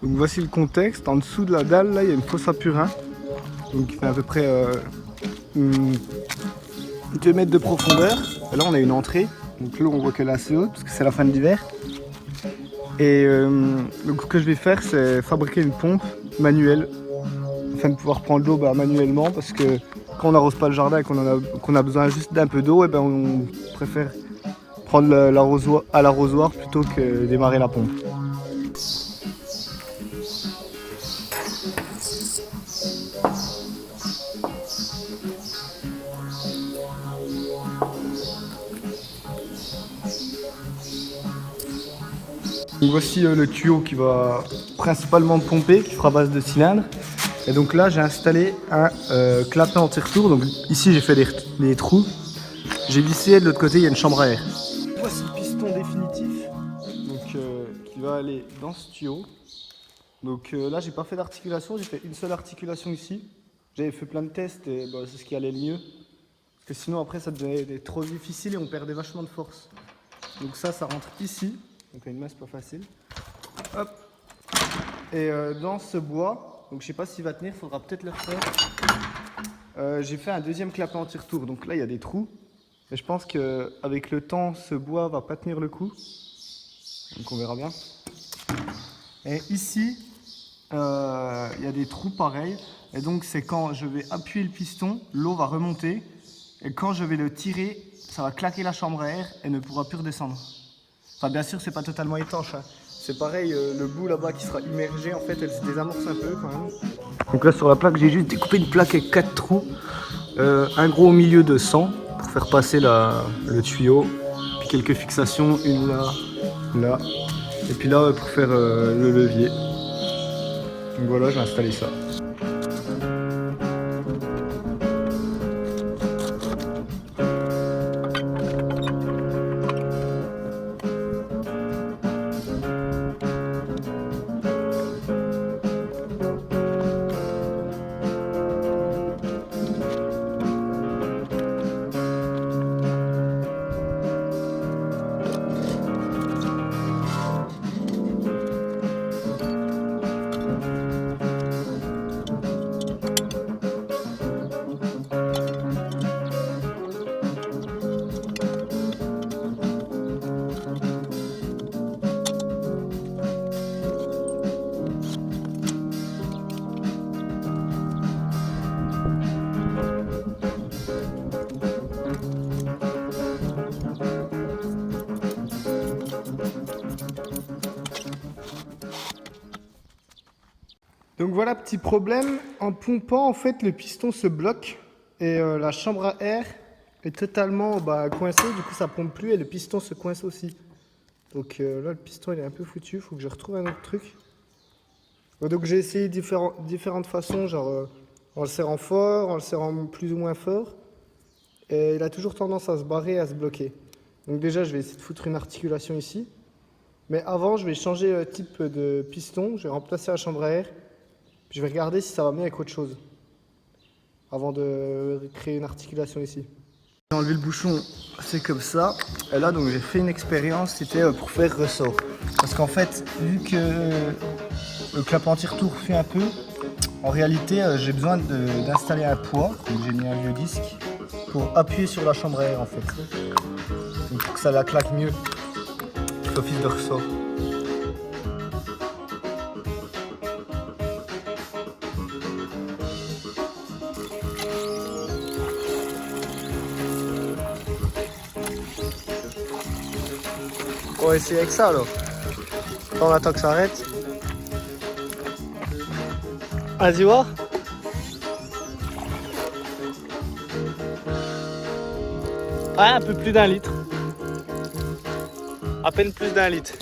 Donc voici le contexte. En dessous de la dalle, là, il y a une fosse à purin. Donc qui fait à peu près 2 mètres de profondeur. Et là, on a une entrée. Donc là, on voit qu'elle est assez haute parce que c'est la fin de l'hiver. Et donc ce que je vais faire, c'est fabriquer une pompe manuelle afin de pouvoir prendre l'eau manuellement, parce que quand on n'arrose pas le jardin et qu'on a besoin juste d'un peu d'eau, et ben on préfère prendre l'arrosoir à l'arrosoir plutôt que démarrer la pompe. Donc voici le tuyau qui va principalement pomper, qui fera base de cylindre. Et donc là j'ai installé un clapet anti-retour. Donc ici j'ai fait des trous. J'ai vissé et de l'autre côté il y a une chambre à air. Voici le piston définitif donc, qui va aller dans ce tuyau. Donc là j'ai pas fait d'articulation, j'ai fait une seule articulation ici. J'avais fait plein de tests et c'est ce qui allait le mieux. Parce que sinon après ça devenait trop difficile et on perdait vachement de force. Donc ça rentre ici. Donc une main c'est pas facile. Hop. Et dans ce bois, donc je sais pas s'il va tenir, il faudra peut-être le refaire. J'ai fait un deuxième clapet anti-retour. Donc là il y a des trous. Et je pense qu'avec le temps, ce bois va pas tenir le coup. Donc on verra bien. Et ici, il y a des trous pareils. Et donc c'est quand je vais appuyer le piston, l'eau va remonter. Et quand je vais le tirer, ça va claquer la chambre à air et ne pourra plus redescendre. Enfin bien sûr c'est pas totalement étanche, hein. C'est pareil, le bout là-bas qui sera immergé, en fait elle se désamorce un peu quand même. Donc là sur la plaque j'ai juste découpé une plaque avec 4 trous, un gros au milieu de 100 pour faire passer le tuyau, puis quelques fixations, une là, là, et puis là pour faire le levier. Donc voilà, j'ai installé ça. Donc voilà, petit problème, en pompant en fait le piston se bloque et la chambre à air est totalement coincée, du coup ça pompe plus et le piston se coince aussi. Donc là le piston il est un peu foutu, il faut que je retrouve un autre truc. Donc j'ai essayé différentes façons, genre en le serrant fort, en le serrant plus ou moins fort, et il a toujours tendance à se barrer, à se bloquer. Donc déjà je vais essayer de foutre une articulation ici, mais avant je vais changer type de piston, je vais remplacer la chambre à air. Je vais regarder si ça va mieux avec autre chose avant de créer une articulation ici. J'ai enlevé le bouchon, c'est comme ça. Et là donc j'ai fait une expérience, c'était pour faire ressort. Parce qu'en fait, vu que le clapet anti-retour fait un peu, en réalité j'ai besoin d'installer un poids. Donc j'ai mis un vieux disque pour appuyer sur la chambre à air en fait. Donc pour que ça la claque mieux, office de ressort. On va essayer avec ça alors. On attend que ça arrête. Vas-y voir. Ouais, un peu plus d'1 litre. À peine plus d'1 litre.